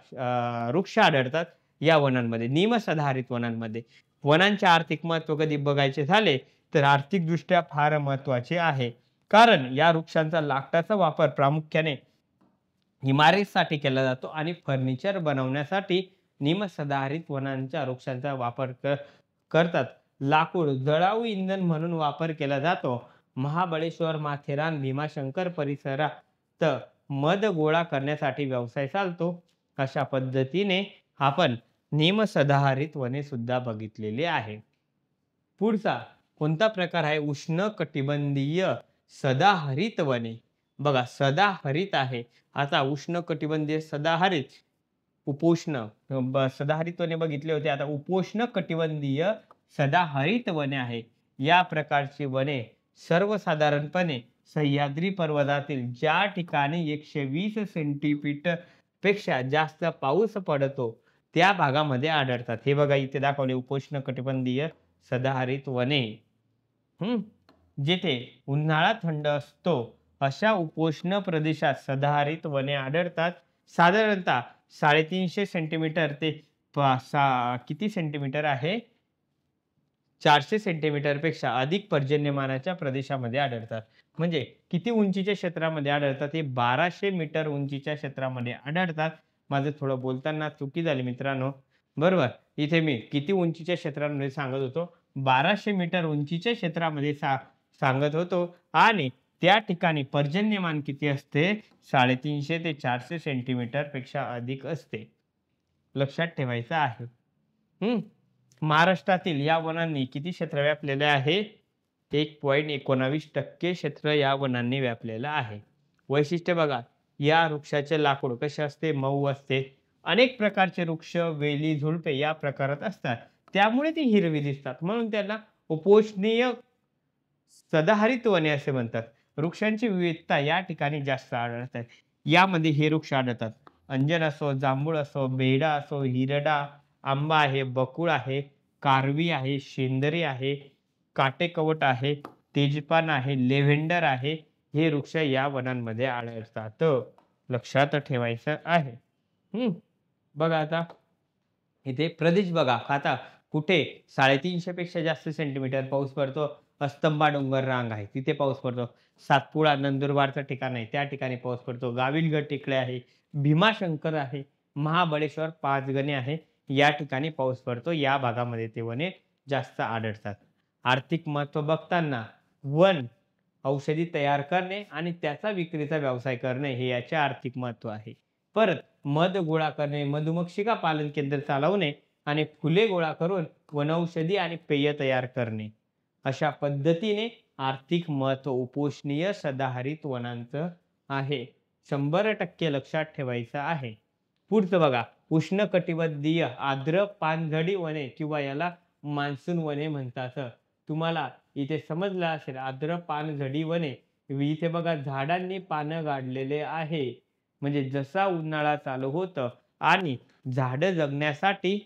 वृक्ष आढळतात या वनांमध्ये, निमसदाहरित वनांमध्ये. वनांचे आर्थिक महत्त्व कधी बघायचे झाले तर आर्थिकदृष्ट्या फार महत्त्वाचे आहे. कारण या वृक्षांचा लाकडाचा वापर प्रामुख्याने इमारतीसाठी केला जातो आणि फर्निचर बनवण्यासाठी निमसदाहरित वनांच्या वृक्षांचा वापर करतात. लाकूड जळाऊ इंधन म्हणून वापर केला जातो. महाबळेश्वर, माथेरान, भीमाशंकर परिसरात मध गोळा करण्यासाठी व्यवसाय चालतो. अशा पद्धतीने आपण निमसदाहरित वने सुद्धा बघितलेली आहे. पुढचा कोणता प्रकार आहे? उष्णकटिबंधीय सदाहरित वने. बघा सदाहरित आहे. आता उष्णकटिबंधीय सदाहरित, उपोष्ण सदाहरित वने बघितले होते. आता उपोष्ण कटिबंधीय सदाहरित वने आहे. या प्रकारची वने सर्वसाधारणपणे सह्याद्री पर्वतातील ज्या ठिकाणी 120 सेंटीमीटर पेक्षा जास्त पाऊस पडतो त्या भागामध्ये आढळतात. हे बघा इथे दाखवले उपोष्ण कटिबंधीय सदाहरित वने. जेथे उन्हाळा थंड असतो अशा उपोष्ण प्रदेशात सदाहरित वने आढळतात. साधारणतः 350 सेंटीमीटर ते किती सेंटीमीटर आहे? 400 सेंटीमीटर पेक्षा अधिक पर्जन्यमानाच्या प्रदेशामध्ये आढळतात. म्हणजे किती उंचीच्या क्षेत्रामध्ये आढळतात? हे 1200 मीटर उंचीच्या क्षेत्रामध्ये आढळतात. माझं थोडं बोलताना चुकी झाली मित्रांनो. बरोबर. इथे मी किती उंचीच्या क्षेत्रामध्ये सांगत होतो? 1200 मीटर उंचीच्या क्षेत्रामध्ये सांगत होतो आणि त्या ठिकाणी पर्जन्यमान किती असते? 350 ते 400 सेंटीमीटर पेक्षा अधिक असते. लक्षात ठेवायचं आहे. महाराष्ट्रातील या वनांनी किती क्षेत्र व्यापलेले आहे? 1.19% क्षेत्र या वनांनी व्यापलेलं आहे. वैशिष्ट्य बघा, या वृक्षाचे लाकूड कसे असते? मऊ असते. अनेक प्रकारचे वृक्ष, वेली, झुडपे या प्रकारात असतात. त्यामुळे ती हिरवी दिसतात. म्हणून त्याला उपोष्णीय सदाहरित वने असे म्हणतात. वृक्षांची विविधता या ठिकाणी जास्त आढळते. यामध्ये हे वृक्ष आढळतात. अंजन असो, जांभूळ असो, बेडा असो, हिरडा, आंबा आहे, बकुळ आहे, कारवी आहे, शेंदरी आहे, काटेकवट आहे, तेजपान आहे, लेव्हेंडर आहे. हे वृक्ष या वनांमध्ये आढळतात. लक्षात ठेवायचं आहे. बघा आता इथे प्रदेश बघा. आता कुठे 350 पेक्षा जास्त सेंटीमीटर पाऊस पडतो? अस्तंबा डोंगर रांग आहे तिथे पाऊस पडतो. सातपुडा नंदुरबारचं ठिकाण आहे त्या ठिकाणी पाऊस पडतो. गाविलगड टेकडी आहे, भीमाशंकर आहे, महाबळेश्वर, पाचगणी आहे या ठिकाणी पाऊस पडतो. या भागामध्ये ते वने जास्त आढळतात. आर्थिक महत्त्व बघताना वन औषधी तयार करणे आणि त्याचा विक्रीचा व्यवसाय करणे हे याचे आर्थिक महत्त्व आहे. परत मध गोळा करणे, मधुमक्षिका पालन केंद्र चालवणे आणि फुले गोळा करून वनौषधी आणि पेय तयार करणे. अशा पद्धतीने आर्थिक महत्त्व उपोष्णीय सदाहरित वनांचं आहे. 100% लक्षात ठेवायचं आहे. पुढचं बघा, उष्णकटिबंधीय आर्द्र पानझडी वने किंवा याला मान्सून वने म्हणतात. तुम्हाला इथे समजलं असेल आर्द्र पानझडी वने. इथे बघा झाडांनी पानं गाडलेले आहे. म्हणजे जसा उन्हाळा चालू होतं आणि झाडं जगण्यासाठी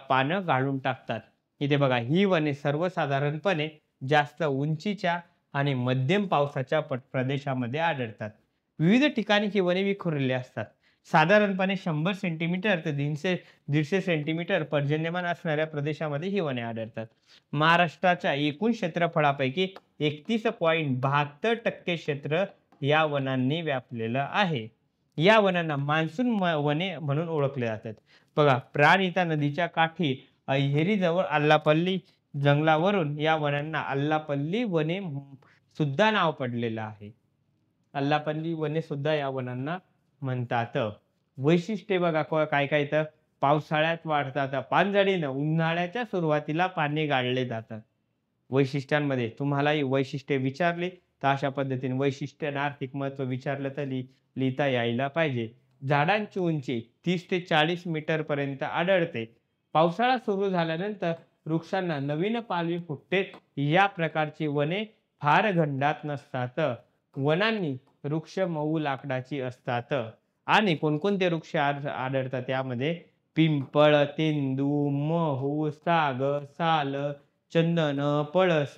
पानं गाळून टाकतात. इथे बघा ही वने सर्वसाधारणपणे जास्त उंचीच्या आणि मध्यम पावसाच्या प्रदेशामध्ये आढळतात. विविध ठिकाणी ही वने विखुरलेली असतात. साधारणपणे 100 सेंटीमीटर ते 150 सेंटीमीटर पर्जन्यमान असणाऱ्या प्रदेशामध्ये ही वने आढळतात. महाराष्ट्राच्या एकूण क्षेत्रफळापैकी 31.72% क्षेत्र या वनांनी व्यापलेलं आहे. या वनांना मान्सून वने म्हणून ओळखले जातात. बघा प्राणहिता नदीच्या काठी अहेरीजवळ आल्लापल्ली जंगलावरून या वनांना आल्लापल्ली वने सुद्धा नाव पडलेलं आहे. आल्लापल्ली वने सुद्धा या वनांना म्हणतात. वैशिष्ट्ये बघा काय काय तर पावसाळ्यात वाढतात पानझडीनं उन्हाळ्याच्या सुरुवातीला पाने गाळले जातात. वैशिष्ट्यांमध्ये तुम्हालाही वैशिष्ट्ये विचारली तर अशा पद्धतीने वैशिष्ट्य आणि आर्थिक महत्त्व विचारलं तर लिहिता यायला पाहिजे. झाडांची उंची 30 ते 40 मीटर पर्यंत आढळते. पावसाळा सुरू झाल्यानंतर वृक्षांना नवीन पालवी फुटते. या प्रकारची वने फार घनदाट नसतात. वनांनी वृक्ष मऊ लाकडाची असतात. आणि कोणकोणते वृक्ष आढळतात त्यामध्ये? पिंपळ, तेंदू, महू, साग, साल, चंदन, पळस.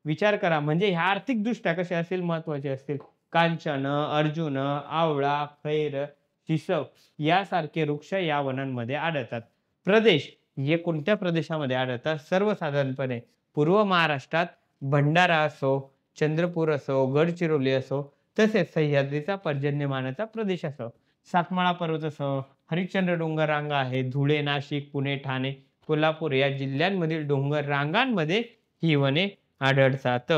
विचार करा म्हणजे ह्या आर्थिकदृष्ट्या कसे असतील? महत्वाचे असतील. कांचन, अर्जुन, आवळा, खैर, चिसव यासारखे वृक्ष या वनांमध्ये आढळतात. प्रदेश हे कोणत्या प्रदेशामध्ये आढळतात? सर्वसाधारणपणे पूर्व महाराष्ट्रात भंडारा असो, चंद्रपूर असो, गडचिरोली असो, तसेच सह्याद्रीचा पर्जन्यमानाचा प्रदेश असो, सातमाळा पर्वत असो, हरिश्चंद्र डोंगर रांगा आहे, धुळे, नाशिक, पुणे, ठाणे, कोल्हापूर या जिल्ह्यांमधील डोंगर रांगांमध्ये ही वने आढळतात.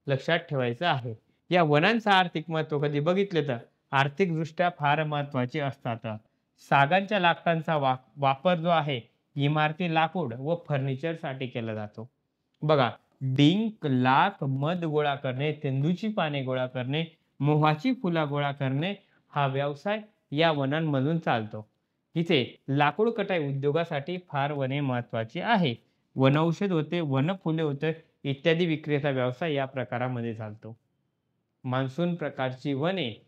लक्षात ठेवायचं आहे. या वनांचं आर्थिक महत्त्व कधी बघितलं तर आर्थिकदृष्ट्या फार महत्त्वाचे असतात. सागांच्या लाकडांचा वापर जो आहे इमारती, लाकूड व फर्निचरसाठी केला जातो. बघा, डिंक, लाख, मध गोळा करणे, तेंदूची पाने गोळा करणे, मोहाची फुला गोळा करणे हा व्यवसाय या वनांमधून चालतो. इथे लाकूड कटाई उद्योगासाठी फार वने महत्वाची आहे. वनौषध होते, वनफुले होते इत्यादी विक्रीचा व्यवसाय या प्रकारामध्ये चालतो. मान्सून प्रकारची वने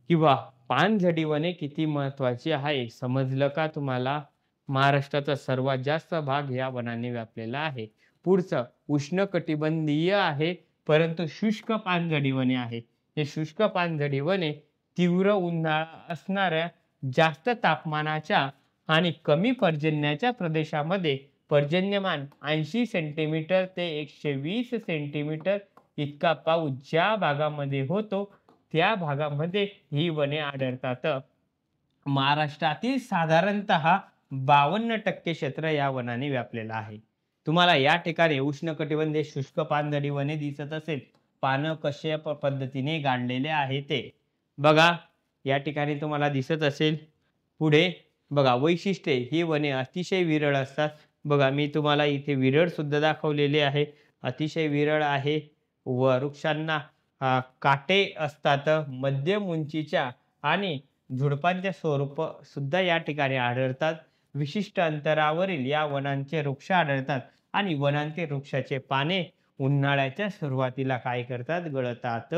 किंवा पानझडी वने किती महत्वाची आहे समजलं का तुम्हाला? महाराष्ट्राचा सर्वात जास्त भाग या वनांनी व्यापलेला आहे. पुढचं उष्णकटिबंधीय आहे, परंतु शुष्क पानझडी वने आहे. हे शुष्क पानझडी वने तीव्र उन्हाळा असणाऱ्या, जास्त तापमानाच्या आणि कमी पर्जन्याच्या प्रदेशामध्ये पर्जन्यमान 80 सेंटीमीटर ते 120 सेंटीमीटर इतका पाऊस ज्या भागामध्ये होतो त्या भागामध्ये ही वने आढळतात. महाराष्ट्रातील साधारणतः 52% क्षेत्र या वनाने व्यापलेलं आहे. तुम्हाला या ठिकाणी उष्णकटिबंधीय शुष्क पानझडी वने दिसत असेल. पानं कशा पद्धतीने गाडलेले आहे ते बघा, या ठिकाणी तुम्हाला दिसत असेल. पुढे बघा, वैशिष्ट्ये ही वने अतिशय विरळ असतात. बघा, मी तुम्हाला इथे विरळ सुद्धा दाखवलेले आहे. अतिशय विरळ आहे. वृक्षांना काटे असतात. मध्यम उंचीच्या आणि झुडपांच्या स्वरूप सुद्धा या ठिकाणी आढळतात. विशिष्ट अंतरावरील या वनांचे वृक्ष आढळतात आणि वनांचे वृक्षाचे पाने उन्हाळ्याच्या सुरुवातीला काय करतात? गळतात.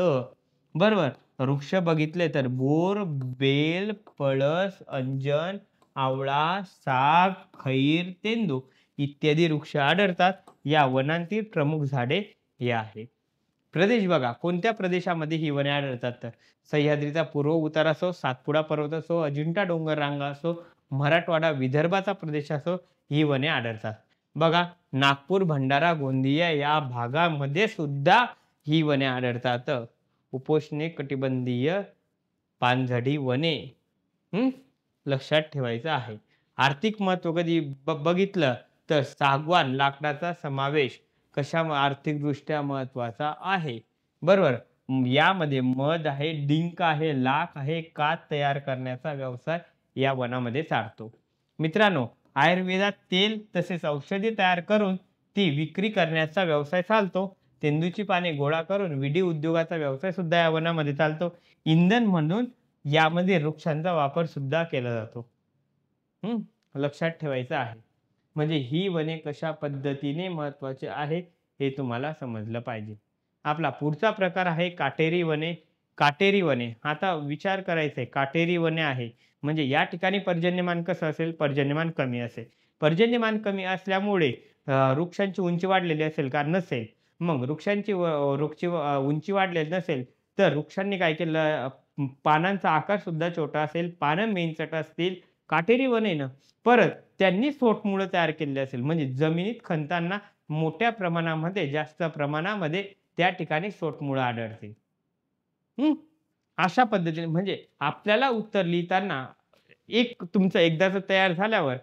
बरोबर. वृक्ष बघितले तर बोर, बेल, पळस, अंजन, आवळा, साग, खैर, तेंदू इत्यादी वृक्ष आढळतात. या वनांतील प्रमुख झाडे हे आहेत. प्रदेश बघा, कोणत्या प्रदेशामध्ये ही वने आढळतात? तर सह्याद्रीचा पूर्व उतार असो, सातपुडा पर्वत असो, अजिंठा डोंगर रांगा असो, मराठवाडा, विदर्भाचा प्रदेश असो, ही वने आढळतात. बघा, नागपूर, भंडारा, गोंदिया या भागामध्ये सुद्धा ही वने आढळतात. उपोष्ण कटिबंधीय पानझडी वने लक्षात ठेवायचं आहे. आर्थिक महत्व कधी बघितलं तर सागवान लाकडाचा समावेश कशा आर्थिकदृष्ट्या महत्वाचा आहे. बरोबर. यामध्ये मध आहे, डिंक आहे, लाख आहे, कात तयार करण्याचा व्यवसाय या वनामध्ये चालतो. मित्रांनो, आयुर्वेदात तेल तसेच औषधी तयार करून ती विक्री करण्याचा व्यवसाय चालतो. तेंदूची पाने गोळा करून विडी उद्योगाचा व्यवसाय सुद्धा या वनामध्ये चालतो. इंधन म्हणून यामध्ये वृक्षांचा वापर सुद्धा केला जातो. लक्षात ठेवायचं आहे. म्हणजे ही वने कशा पद्धतीने महत्वाचे आहे हे तुम्हाला समजलं पाहिजे. आपला पुढचा प्रकार आहे काटेरी वने. काटेरी वने, आता विचार करायचा आहे, काटेरी वने आहे म्हणजे या ठिकाणी पर्जन्यमान कसं असेल? पर्जन्यमान कमी असेल. पर्जन्यमान कमी असल्यामुळे वृक्षांची उंची वाढलेली असेल का? नसेल. मग वृक्षांची उंची वाढलेली नसेल तर वृक्षांनी काय केलं? पानांचा आकार सुद्धा छोटा असेल, पानं मेनचट असतील. काटेरी वने ना, परत त्यांनी सोटमुळं तयार केलेले असेल म्हणजे जमिनीत खणताना मोठ्या प्रमाणामध्ये, जास्त प्रमाणामध्ये त्या ठिकाणी सोटमुळं आढळते. अशा पद्धतीने म्हणजे आपल्याला उत्तर लिहिताना एक तुमचं एकदाच तयार झाल्यावर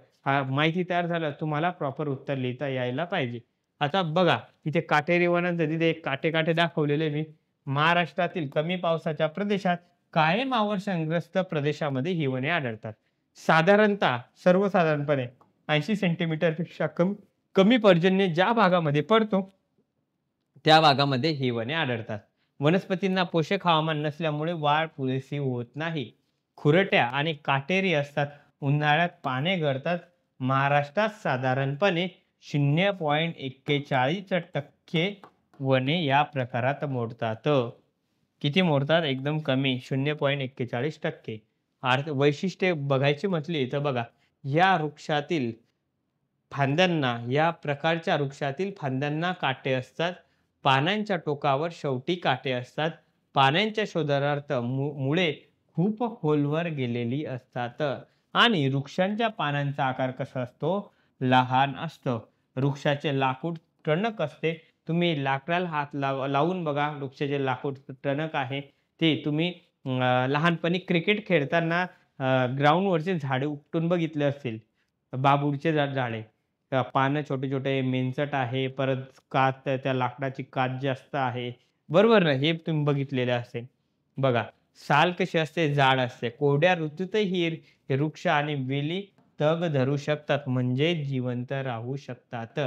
माहिती तयार झाल्यावर तुम्हाला प्रॉपर उत्तर लिहिता यायला पाहिजे. आता बघा, इथे काटेरी वनांचं तिथे एक काटे दाखवलेले मी. महाराष्ट्रातील कमी पावसाच्या प्रदेशात, कायम आवर्षणग्रस्त प्रदेशामध्ये ही वने आढळतात. साधारणतः सर्वसाधारणपणे 80 सेंटीमीटरपेक्षा कमी पर्जन्य ज्या भागामध्ये पडतो त्या भागामध्ये ही वने आढळतात. वनस्पतींना पोषक हवामान नसल्यामुळे वाढ पुरेशी होत नाही. खुरट्या आणि काटेरी असतात. उन्हाळ्यात पाने गळतात. महाराष्ट्रात साधारणपणे 0.41% वने या प्रकारात मोडतात. किती मोडतात? एकदम कमी, 0.41%. वैशिष्ट्ये बघायची म्हटली तर बघा, या वृक्षातील फांद्यांना, या प्रकारच्या वृक्षातील फांद्यांना काटे असतात. पानांच्या टोकावर शेवटी काटे असतात. पानांच्या शोधार्थ मुळे खूप खोलवर गेलेली असतात आणि वृक्षांच्या पानांचा आकार कसा असतो? लहान असतो. वृक्षाचे लाकूड टणक असते. तुम्ही लाकडाला हात लावून बघा. वृक्षाचे लाकूड टणक आहे ते तुम्ही लहानपणी क्रिकेट खेळताना ग्राउंडवरचे झाडे उपटून बघितले असतील. बाभूळचे झाडे, पानं छोटे मेनचट आहे. परत कात, त्या लाकडाची कात जास्त आहे. बरोबर ना? हे तुम्ही बघितलेले असेल. बघा, साल कशी असते? जाड असते. कोरड्या ऋतूतही हे वृक्ष आणि वेली तग धरू शकतात म्हणजे जिवंत राहू शकतात.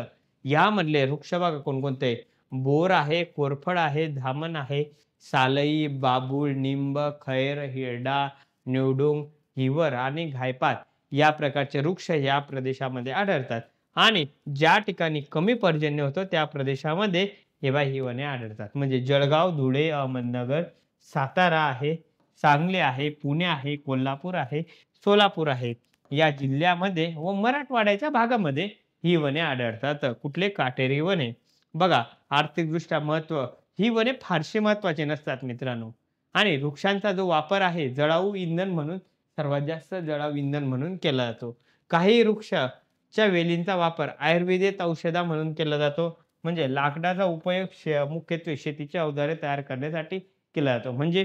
यामधले वृक्ष बघा कोणकोणते? बोर आहे, कोरफड आहे, धामण आहे, सालई, बाबूळ, निंब, खैर, हिरडा, निवडुंग, हिवर आणि घायपात या प्रकारचे वृक्ष या प्रदेशामध्ये आढळतात. आणि ज्या ठिकाणी कमी पर्जन्य होतं त्या प्रदेशामध्ये ही वने आढळतात. म्हणजे जळगाव, धुळे, अहमदनगर, सातारा आहे, सांगली आहे, पुणे आहे, कोल्हापूर आहे, सोलापूर आहे. या जिल्ह्यामध्ये व मराठवाड्याच्या भागामध्ये ही वने आढळतात. कुठले? काटेरी वने. बघा आर्थिकदृष्ट्या महत्त्व, ही वने फारशी महत्त्वाची नसतात मित्रांनो. आणि वृक्षांचा जो वापर आहे जळाऊ इंधन म्हणून, सर्वात जास्त जळाऊ इंधन म्हणून केला जातो. काही वृक्षाच्या वेलींचा वापर आयुर्वेदिक औषधा म्हणून केला जातो. म्हणजे लाकडाचा उपयोग मुख्यत्वे शेतीची अवजारे तयार करण्यासाठी केला जातो. म्हणजे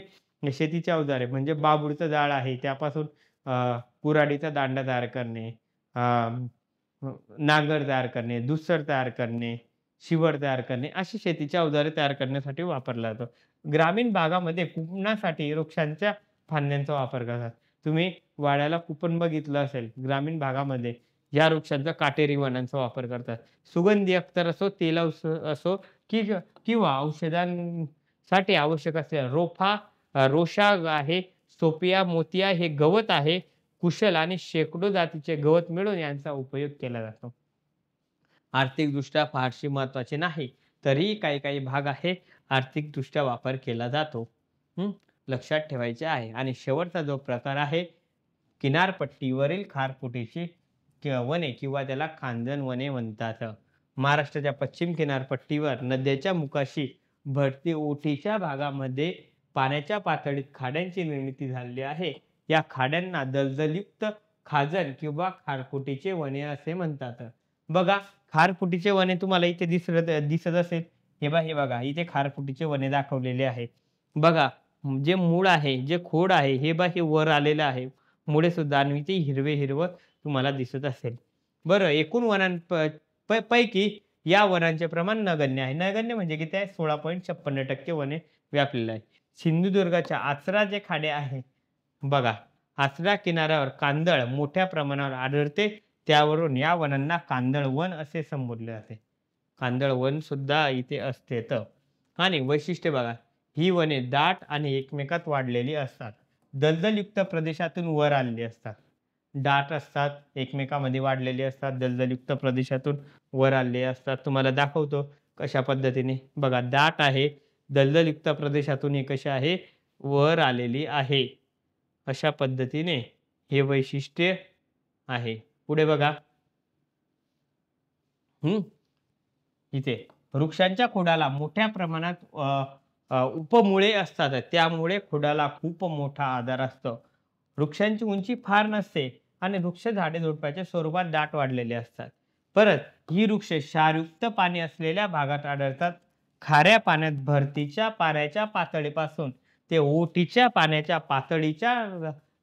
शेतीची अवजारे म्हणजे बाभूळचं झाड आहे त्यापासून कुऱ्हाडीचा दांडा तयार करणे, अ, नांगर तयार करणे, दुस्सर तयार करणे, शिवड तयार करणे, अशी शेतीची अवजारे तयार करण्यासाठी वापरला जातो. ग्रामीण भागामध्ये कुंपणासाठी वृक्षांच्या फांद्यांचा वापर करतात. तुम्ही वाड्याला कुंपण बघितलं असेल, ग्रामीण भागामध्ये या वृक्षांचा काटेरी वनांचा वापर करतात. सुगंधी अत्तर असो, तेल असो की किंवा औषधांसाठी आवश्यक असलेला रोशा आहे, सोपिया, मोतिया हे गवत आहे. कुशल आणि शेकडो जातीचे गवत मिळून यांचा उपयोग केला जातो. आर्थिकदृष्ट्या फारशी महत्त्वाचे नाही, तरीही काही भाग आहे आर्थिकदृष्ट्या वापर केला जातो. हं, लक्षात ठेवायचे आहे. आणि शेवटचा जो प्रकार आहे, किनारपट्टीवरील खारफुटीची वने किंवा त्याला खांजण वने म्हणतात. महाराष्ट्राच्या पश्चिम किनारपट्टीवर नद्याच्या मुखाशी भरती ओठीच्या भागामध्ये पाण्याच्या पातळीत खाड्यांची निर्मिती झालेली आहे. या खाड्यांना दलदलयुक्त खाजण किंवा खारफुटीचे वने असे म्हणतात. बघा खारफुटीचे वने तुम्हाला इथे दिसत असेल. हे बघा इथे खारफुटीचे वने दाखवलेले आहेत. बघा जे मूळ आहे, जे खोड आहे, हे वर आलेलं आहे. मुळे सुद्धा आणि ते हिरवं तुम्हाला दिसत असेल. बरं एकूण पैकी या वनांचे प्रमाण नगण्य आहे. नगण्य म्हणजे किती आहे? 16.56% वने व्यापलेले आहे. सिंधुदुर्गाच्या आचरा जे खाडे आहे, बघा आचरा किनाऱ्यावर कांदळ मोठ्या प्रमाणावर आढळते. त्यावरून या वनांना कांदळ वन असे संबोधले जाते. कांदळ वन सुद्धा इथे असते. आणि वैशिष्ट्य बघा, ही वने दाट आणि एकमेकात वाढलेली असतात. दलदलयुक्त प्रदेशातून वर आलेली असतात. दाट असतात, एकमेकांमध्ये वाढलेली असतात, दलदलयुक्त प्रदेशातून वर आलेले असतात. तुम्हाला दाखवतो कशा पद्धतीने. बघा दाट आहे, दलदलयुक्त प्रदेशातून ही कशी आहे? वर आलेली आहे. अशा पद्धतीने हे वैशिष्ट्य आहे. पुढे बघा. इथे वृक्षांच्या खोडाला मोठ्या प्रमाणात उपमुळे असतात. त्यामुळे खोडाला खूप मोठा आधार असतो. वृक्षांची उंची फार नसते आणि वृक्ष झाडे झुडपाच्या स्वरूपात दाट वाढलेले असतात. परत ही वृक्ष क्षारयुक्त पाणी असलेल्या भागात आढळतात. खाऱ्या पाण्यात भरतीच्या पाण्याच्या पातळीपासून ते ओठीच्या पाण्याच्या पातळीच्या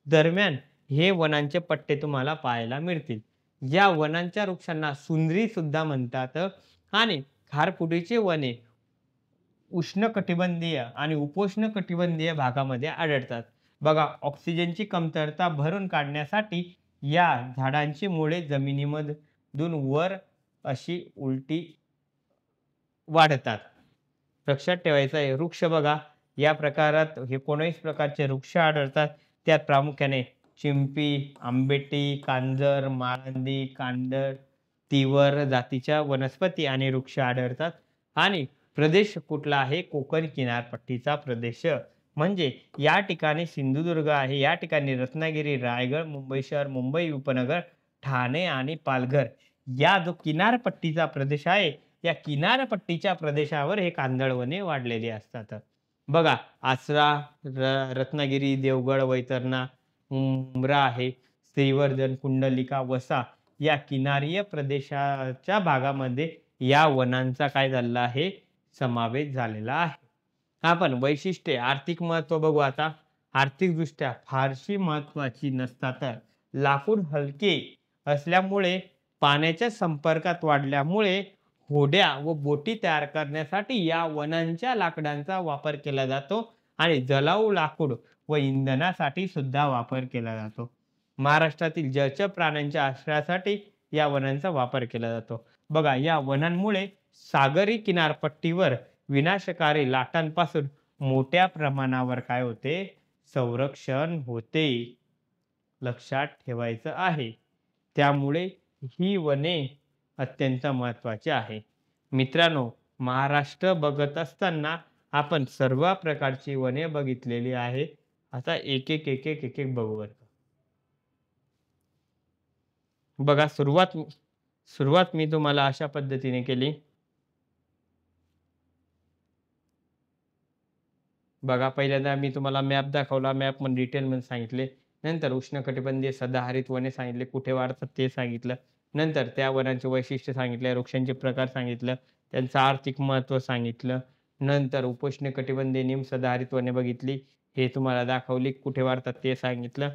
दरम्यान हे वनांचे पट्टे तुम्हाला पाहायला मिळतील. या वनांच्या वृक्षांना सुंदरी सुद्धा म्हणतात. आणि खारफुटीची वने उष्णकटिबंधीय आणि उपोष्णकटिबंधीय भागामध्ये आढळतात. बघा ऑक्सिजनची कमतरता भरून काढण्यासाठी या झाडांची मुळे जमिनीमधून वर अशी उलटी वाढतात. लक्षात ठेवायचं आहे. वृक्ष बघा या प्रकारात 19 प्रकारचे वृक्ष आढळतात. त्यात प्रामुख्याने चिंपी, आंबेटी, कांजर, माळंदी, कांडर, तिवर जातीच्या वनस्पती आणि वृक्ष आढळतात. आणि प्रदेश कुठला आहे? कोकण किनारपट्टीचा प्रदेश. म्हणजे या ठिकाणी सिंधुदुर्ग आहे, या ठिकाणी रत्नागिरी, रायगड, मुंबई शहर, मुंबई उपनगर, ठाणे आणि पालघर या जो किनारपट्टीचा प्रदेश आहे, या किनारपट्टीच्या प्रदेशावर हे कांदळवने वाढलेली असतात. बघा आचरा, रत्नागिरी, देवगड, वैतरणा, उमरा आहे, श्रीवर्धन, कुंडलिका, वसा या किनारीय प्रदेशाच्या भागामध्ये या वनांचा काय झालेला आहे? समावेश झालेला आहे. आपण वैशिष्ट्ये आर्थिक महत्त्व बघू आता. आर्थिकदृष्ट्या फारशी महत्त्वाची नसतात. लाकूड हलके असल्यामुळे पाण्याच्या संपर्कात वाढल्यामुळे होड्या व बोटी तयार करण्यासाठी या वनांच्या लाकडांचा वापर केला जातो. आणि जळाऊ लाकूड व इंधनासाठी सुद्धा वापर केला जातो. महाराष्ट्रातील जलचर प्राण्यांच्या आश्रयासाठी या वनांचा वापर केला जातो. बघा, या वनांमुळे सागरी किनारपट्टीवर विनाशकारी लाटांपासून मोठ्या प्रमाणावर काय होते? संरक्षण होते. लक्षात ठेवायचं आहे. त्यामुळे ही वने अत्यंत महत्त्वाची आहे. मित्रांनो, महाराष्ट्र बघत असताना आपण सर्व प्रकारची वने बघितलेली आहे. आता एक एक बघू बरं. बघा, सुरुवात मी तुम्हाला अशा पद्धतीने केली. बघा, पहिल्यांदा मी तुम्हाला मॅप दाखवला. मॅपमध्ये डिटेलमध्ये सांगितले. नंतर उष्णकटिबंधीय सदाहरित वने सांगितले, कुठे वाढतात ते सांगितलं. नंतर त्या वनांचे वैशिष्ट्य सांगितले, वृक्षांचे प्रकार सांगितलं, त्यांचं आर्थिक महत्त्व सांगितलं. नंतर उपोष्णकटिबंधीय निमसदाहरित वने बघितली, हे तुम्हाला दाखवली, कुठे वाढतात ते सांगितलं.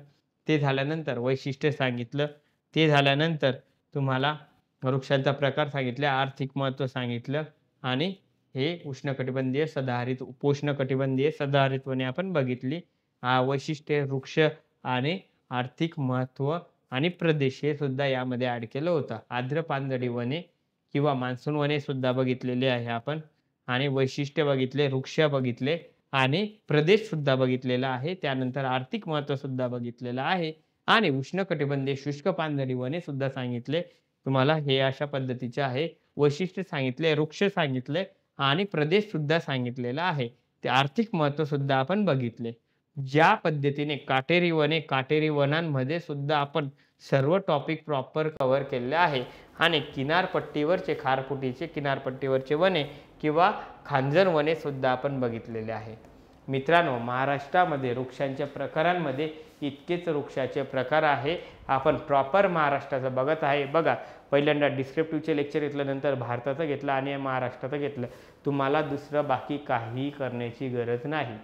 ते झाल्यानंतर वैशिष्ट्य सांगितलं. ते झाल्यानंतर तुम्हाला वृक्षांचा प्रकार सांगितले, आर्थिक महत्त्व सांगितलं आणि हे उष्णकटिबंधीय सदाहरित, उपोष्णकटिबंधीय सदाहरित वने आपण बघितली. वैशिष्ट्ये, वृक्ष आणि आर्थिक महत्त्व आणि प्रदेश हे सुद्धा यामध्ये ॲड केलं होतं. आर्द्र पानझडी वने किंवा मान्सून वने सुद्धा बघितलेली आहे आपण आणि वैशिष्ट्य बघितले, वृक्ष बघितले आणि प्रदेश सुद्धा बघितलेला आहे. त्यानंतर आर्थिक महत्त्व सुद्धा बघितलेलं आहे आणि उष्णकटिबंधीय शुष्क पानझडी वने सुद्धा सांगितले. तुम्हाला हे अशा पद्धतीचे आहे. वैशिष्ट्य सांगितले, वृक्ष सांगितले आणि प्रदेश सुद्धा सांगितलेला आहे. ते आर्थिक महत्त्व सुद्धा आपण बघितले. ज्या पद्धतीने काटेरी वनांमध्ये सुद्धा आपण सर्व टॉपिक प्रॉपर कव्हर केलेले आहे आणि किनारपट्टीवरचे खारफुटीचे किनारपट्टीवरचे वने किंवा खांजर वने सुद्धा आपण बघितलेले आहे. मित्रांनो, महाराष्ट्रामध्ये वृक्षांच्या प्रकारांमध्ये इतकेच वृक्षाचे प्रकार आहे. आपण प्रॉपर महाराष्ट्राचं बघत आहे. बघा, पहिल्यांदा डिस्क्रिप्टिव्हचे लेक्चर घेतलं, नंतर भारताचं घेतलं आणि महाराष्ट्राचं घेतलं. तुम्हाला दुसरं बाकी काहीही करण्याची गरज नाही.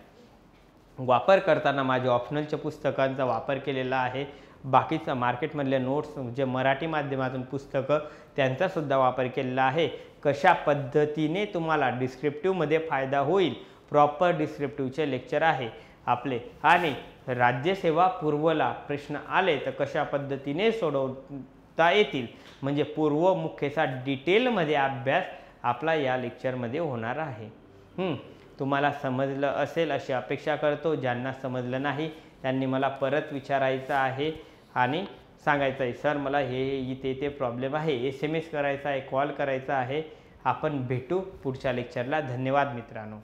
वापर करताना माझ्या ऑप्शनलच्या पुस्तकांचा वापर केलेला आहे. बाकीचं मार्केटमधले नोट्स जे मराठी माध्यमातून पुस्तकं त्यांचासुद्धा वापर केलेला आहे. कशा पद्धतीने तुम्हाला डिस्क्रिप्टिव्हमध्ये फायदा होईल, प्रॉपर डिस्क्रिप्टिव्हचे लेक्चर आहे आपले आणि राज्यसेवा पूर्वला प्रश्न आले तर कशा पद्धतीने सोडवता येतील, म्हणजे पूर्व मुख्यचा डिटेलमध्ये अभ्यास आपला या लेक्चरमध्ये होणार आहे. तुम्हाला समजलं असेल अशी अपेक्षा करतो. ज्यांना समजलं नाही त्यांनी मला परत विचारायचं आहे आणि सांगायचं आहे, सर मला हे इथे प्रॉब्लेम आहे. SMS करायचा आहे, कॉल करायचा आहे. आपण भेटू पुढच्या लेक्चरला. धन्यवाद मित्रांनो.